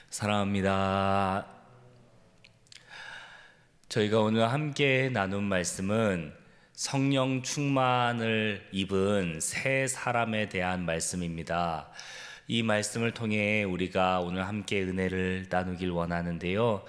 사랑합니다. 저희가 오늘 함께 나눈 말씀은 성령 충만을 입은 새 사람에 대한 말씀입니다. 이 말씀을 통해 우리가 오늘 함께 은혜를 나누길 원하는데요.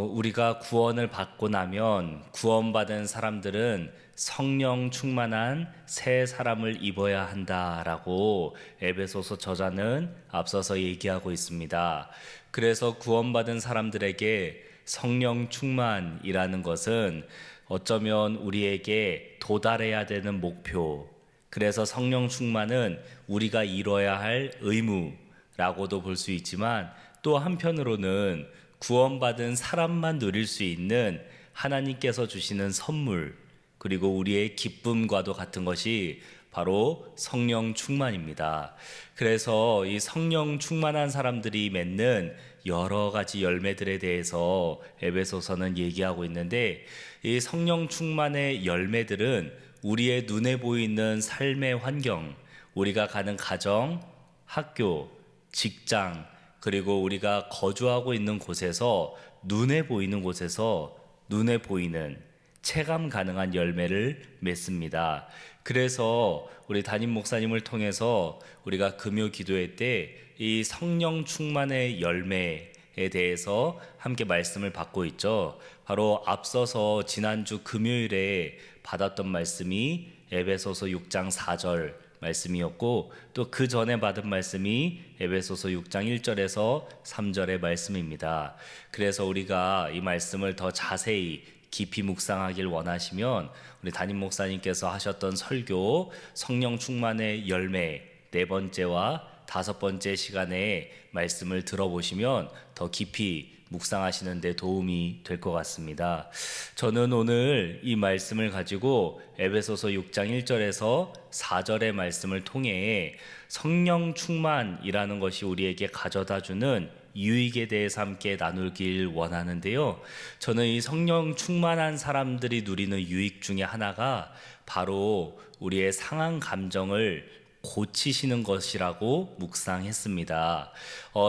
우리가 구원을 받고 나면 구원받은 사람들은 성령 충만한 새 사람을 입어야 한다라고 에베소서 저자는 앞서서 얘기하고 있습니다. 그래서 구원받은 사람들에게 성령 충만이라는 것은 어쩌면 우리에게 도달해야 되는 목표, 그래서 성령 충만은 우리가 이뤄야 할 의무라고도 볼 수 있지만, 또 한편으로는 구원받은 사람만 누릴 수 있는 하나님께서 주시는 선물, 그리고 우리의 기쁨과도 같은 것이 바로 성령 충만입니다. 그래서 이 성령 충만한 사람들이 맺는 여러 가지 열매들에 대해서 에베소서는 얘기하고 있는데, 이 성령 충만의 열매들은 우리의 눈에 보이는 삶의 환경, 우리가 가는 가정, 학교, 직장, 그리고 우리가 거주하고 있는 곳에서 눈에 보이는 곳에서 눈에 보이는 체감 가능한 열매를 맺습니다. 그래서 우리 담임 목사님을 통해서 우리가 금요 기도회 때 이 성령 충만의 열매에 대해서 함께 말씀을 받고 있죠. 바로 앞서서 지난주 금요일에 받았던 말씀이 에베소서 6장 4절 말씀이었고, 또 그 전에 받은 말씀이 에베소서 6장 1절에서 3절의 말씀입니다. 그래서 우리가 이 말씀을 더 자세히 깊이 묵상하길 원하시면 우리 담임 목사님께서 하셨던 설교 성령 충만의 열매 4번째와 5번째 시간에 말씀을 들어보시면 더 깊이 묵상하시는 데 도움이 될 것 같습니다. 저는 오늘 이 말씀을 가지고 에베소서 6장 1절에서 4절의 말씀을 통해 성령 충만이라는 것이 우리에게 가져다주는 유익에 대해서 함께 나누길 원하는데요. 저는 이 성령 충만한 사람들이 누리는 유익 중에 하나가 바로 우리의 상한 감정을 고치시는 것이라고 묵상했습니다.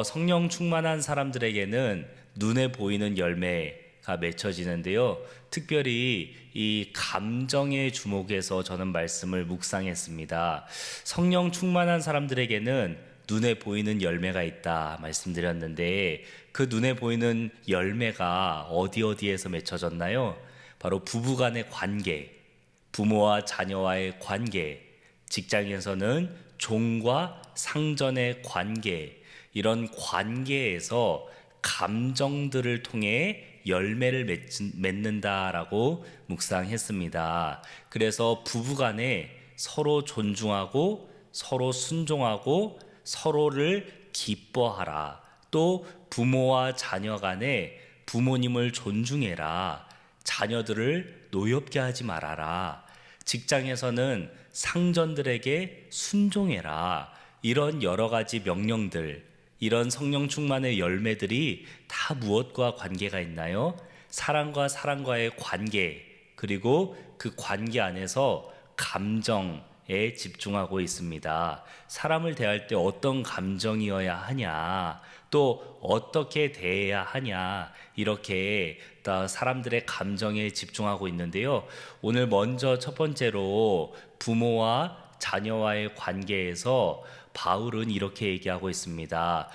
성령 충만한 사람들에게는 눈에 보이는 열매가 맺혀지는데요. 특별히 이 감정에 주목해서 저는 말씀을 묵상했습니다. 성령 충만한 사람들에게는 눈에 보이는 열매가 있다 말씀드렸는데, 그 눈에 보이는 열매가 어디에서 맺혀졌나요? 바로 부부간의 관계, 부모와 자녀와의 관계, 직장에서는 종과 상전의 관계, 이런 관계에서 감정들을 통해 열매를 맺는다라고 묵상했습니다. 그래서 부부간에 서로 존중하고 서로 순종하고 서로를 기뻐하라. 또 부모와 자녀 간에 부모님을 존중해라. 자녀들을 노엽게 하지 말아라. 직장에서는 상전들에게 순종해라. 이런 여러 가지 명령들, 이런 성령 충만의 열매들이 다 무엇과 관계가 있나요? 사람과 사람과의 관계, 그리고 그 관계 안에서 감정에 집중하고 있습니다. 사람을 대할 때 어떤 감정이어야 하냐, 또 어떻게 대해야 하냐, 이렇게 사람들의 감정에 집중하고 있는데요. 오늘 먼저 첫 번째로 부모와 자녀와의 관계에서 바울은 이렇게 얘기하고 있습니다.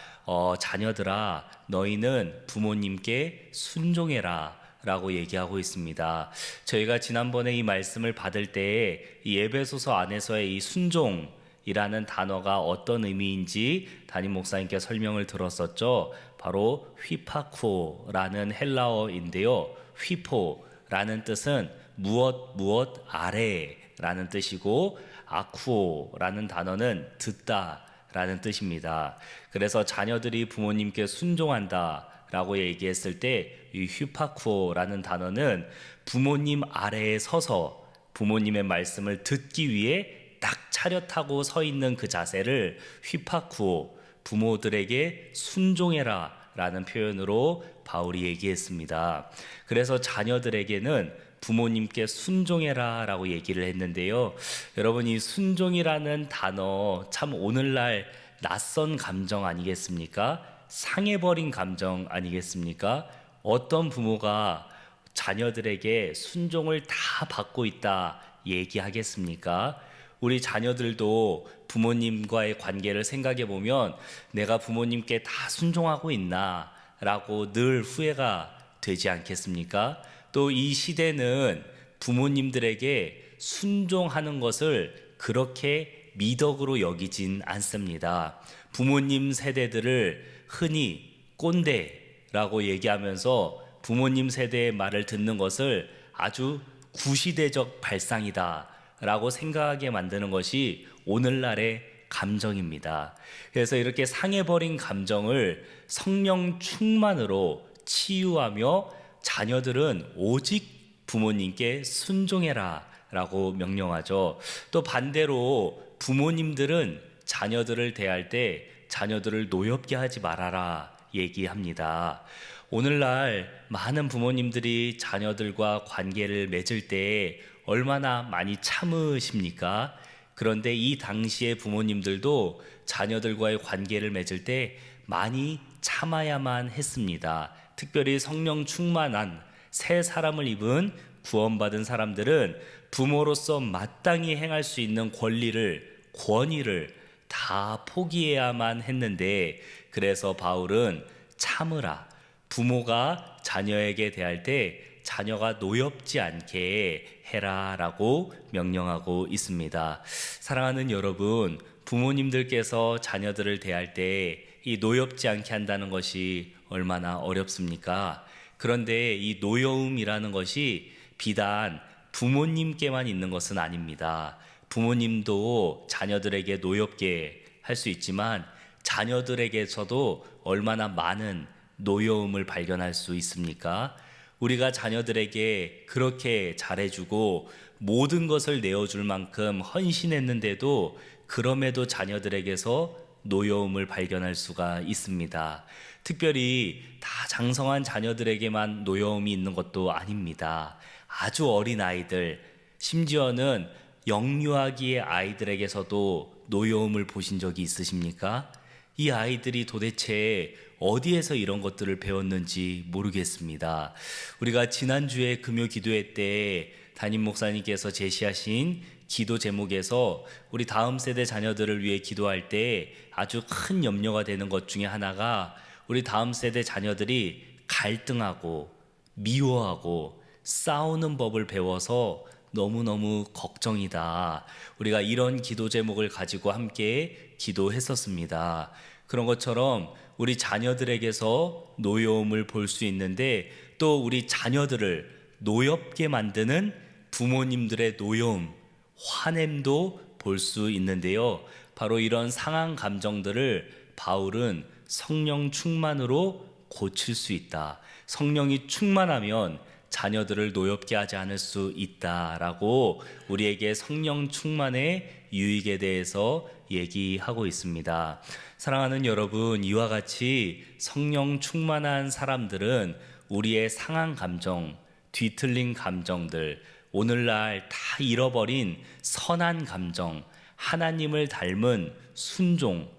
자녀들아, 너희는 부모님께 순종해라 라고 얘기하고 있습니다. 저희가 지난번에 이 말씀을 받을 때 이 에베소서 안에서의 이 순종이라는 단어가 어떤 의미인지 담임 목사님께 설명을 들었었죠. 바로 휘파코라는 헬라어인데요. 휘포라는 뜻은 무엇 아래라는 뜻이고, 아쿠오라는 단어는 듣다라는 뜻입니다. 그래서 자녀들이 부모님께 순종한다라고 얘기했을 때 이 휘파쿠오라는 단어는 부모님 아래에 서서 부모님의 말씀을 듣기 위해 딱 차렷하고 서 있는 그 자세를 휘파쿠오, 부모들에게 순종해라 라는 표현으로 바울이 얘기했습니다. 그래서 자녀들에게는 부모님께 순종해라 라고 얘기를 했는데요. 여러분, 이 순종이라는 단어 참 오늘날 낯선 감정 아니겠습니까? 상해버린 감정 아니겠습니까? 어떤 부모가 자녀들에게 순종을 다 받고 있다 얘기하겠습니까? 우리 자녀들도 부모님과의 관계를 생각해 보면 내가 부모님께 다 순종하고 있나 라고 늘 후회가 되지 않겠습니까? 또 이 시대는 부모님들에게 순종하는 것을 그렇게 미덕으로 여기진 않습니다. 부모님 세대들을 흔히 꼰대라고 얘기하면서 부모님 세대의 말을 듣는 것을 아주 구시대적 발상이다 라고 생각하게 만드는 것이 오늘날의 감정입니다. 그래서 이렇게 상해버린 감정을 성령 충만으로 치유하며 자녀들은 오직 부모님께 순종해라 라고 명령하죠. 또 반대로 부모님들은 자녀들을 대할 때 자녀들을 노엽게 하지 말아라 얘기합니다. 오늘날 많은 부모님들이 자녀들과 관계를 맺을 때 얼마나 많이 참으십니까? 그런데 이 당시의 부모님들도 자녀들과의 관계를 맺을 때 많이 참아야만 했습니다. 특별히 성령 충만한 새 사람을 입은 구원받은 사람들은 부모로서 마땅히 행할 수 있는 권위를 다 포기해야만 했는데, 그래서 바울은 참으라, 부모가 자녀에게 대할 때 자녀가 노엽지 않게 해라 라고 명령하고 있습니다. 사랑하는 여러분, 부모님들께서 자녀들을 대할 때 이 노엽지 않게 한다는 것이 얼마나 어렵습니까? 그런데 이 노여움이라는 것이 비단 부모님께만 있는 것은 아닙니다. 부모님도 자녀들에게 노엽게 할 수 있지만 자녀들에게서도 얼마나 많은 노여움을 발견할 수 있습니까? 우리가 자녀들에게 그렇게 잘해주고 모든 것을 내어줄 만큼 헌신했는데도 그럼에도 자녀들에게서 노여움을 발견할 수가 있습니다. 특별히 다 장성한 자녀들에게만 노여움이 있는 것도 아닙니다. 아주 어린 아이들, 심지어는 영유아기의 아이들에게서도 노여움을 보신 적이 있으십니까? 이 아이들이 도대체 어디에서 이런 것들을 배웠는지 모르겠습니다. 우리가 지난주에 금요 기도회 때 담임 목사님께서 제시하신 기도 제목에서 우리 다음 세대 자녀들을 위해 기도할 때 아주 큰 염려가 되는 것 중에 하나가 우리 다음 세대 자녀들이 갈등하고 미워하고 싸우는 법을 배워서 너무너무 걱정이다. 우리가 이런 기도 제목을 가지고 함께 기도했었습니다. 그런 것처럼 우리 자녀들에게서 노여움을 볼 수 있는데 또 우리 자녀들을 노엽게 만드는 부모님들의 노여움, 화냄도 볼 수 있는데요. 바로 이런 상한 감정들을 바울은 성령 충만으로 고칠 수 있다. 성령이 충만하면 자녀들을 노엽게 하지 않을 수 있다라고 우리에게 성령 충만의 유익에 대해서 얘기하고 있습니다. 사랑하는 여러분, 이와 같이 성령 충만한 사람들은 우리의 상한 감정, 뒤틀린 감정들, 오늘날 다 잃어버린 선한 감정, 하나님을 닮은 순종,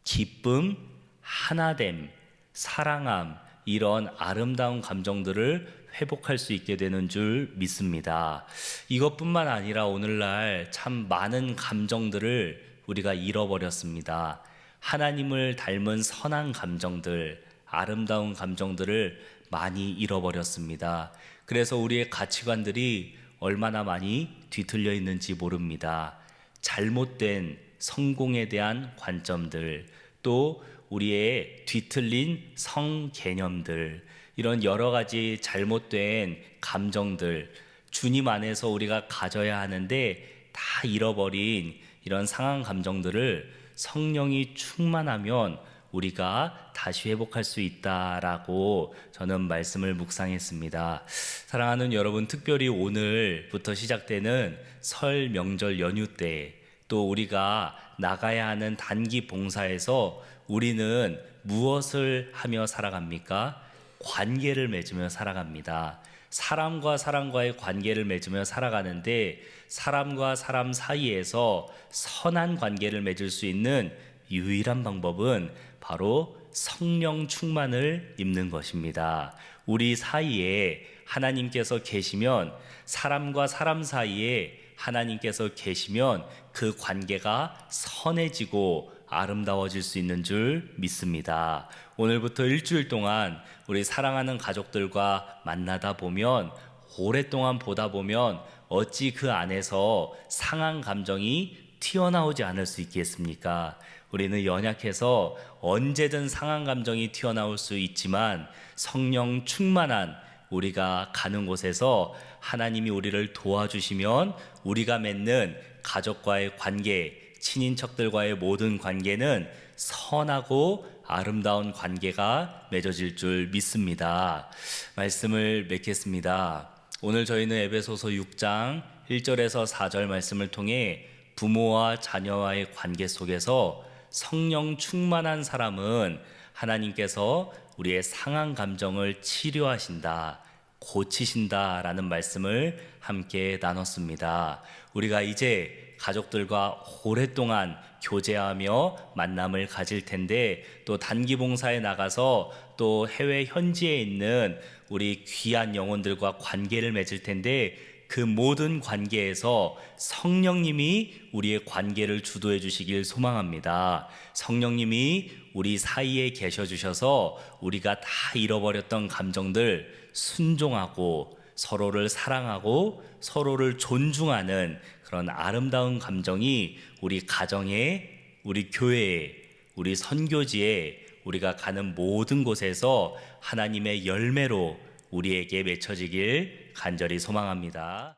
기쁨, 하나됨, 사랑함, 이런 아름다운 감정들을 회복할 수 있게 되는 줄 믿습니다. 이것뿐만 아니라 오늘날 참 많은 감정들을 우리가 잃어버렸습니다. 하나님을 닮은 선한 감정들, 아름다운 감정들을 많이 잃어버렸습니다. 그래서 우리의 가치관들이 얼마나 많이 뒤틀려 있는지 모릅니다. 잘못된 성공에 대한 관점들, 또 우리의 뒤틀린 성 개념들, 이런 여러 가지 잘못된 감정들, 주님 안에서 우리가 가져야 하는데 다 잃어버린 이런 상한 감정들을 성령이 충만하면 우리가 다시 회복할 수 있다라고 저는 말씀을 묵상했습니다. 사랑하는 여러분, 특별히 오늘부터 시작되는 설 명절 연휴 때 또 우리가 나가야 하는 단기 봉사에서 우리는 무엇을 하며 살아갑니까? 관계를 맺으며 살아갑니다. 사람과 사람과의 관계를 맺으며 살아가는데 사람과 사람 사이에서 선한 관계를 맺을 수 있는 유일한 방법은 바로 성령 충만을 입는 것입니다. 우리 사이에 하나님께서 계시면, 사람과 사람 사이에 하나님께서 계시면 그 관계가 선해지고 아름다워질 수 있는 줄 믿습니다. 오늘부터 일주일 동안 우리 사랑하는 가족들과 만나다 보면, 오랫동안 보다 보면 어찌 그 안에서 상한 감정이 튀어나오지 않을 수 있겠습니까? 우리는 연약해서 언제든 상한 감정이 튀어나올 수 있지만, 성령 충만한 우리가 가는 곳에서 하나님이 우리를 도와주시면 우리가 맺는 가족과의 관계, 친인척들과의 모든 관계는 선하고 아름다운 관계가 맺어질 줄 믿습니다. 말씀을 맺겠습니다. 오늘 저희는 에베소서 6장 1절에서 4절 말씀을 통해 부모와 자녀와의 관계 속에서 성령 충만한 사람은 하나님께서 우리의 상한 감정을 치료하신다, 고치신다라는 말씀을 함께 나눴습니다. 우리가 이제 가족들과 오랫동안 교제하며 만남을 가질 텐데, 또 단기 봉사에 나가서 또 해외 현지에 있는 우리 귀한 영혼들과 관계를 맺을 텐데, 그 모든 관계에서 성령님이 우리의 관계를 주도해 주시길 소망합니다. 성령님이 우리 사이에 계셔 주셔서 우리가 다 잃어버렸던 감정들 순종하고 서로를 사랑하고 서로를 존중하는 그런 아름다운 감정이 우리 가정에, 우리 교회에, 우리 선교지에, 우리가 가는 모든 곳에서 하나님의 열매로 우리에게 맺혀지길 간절히 소망합니다.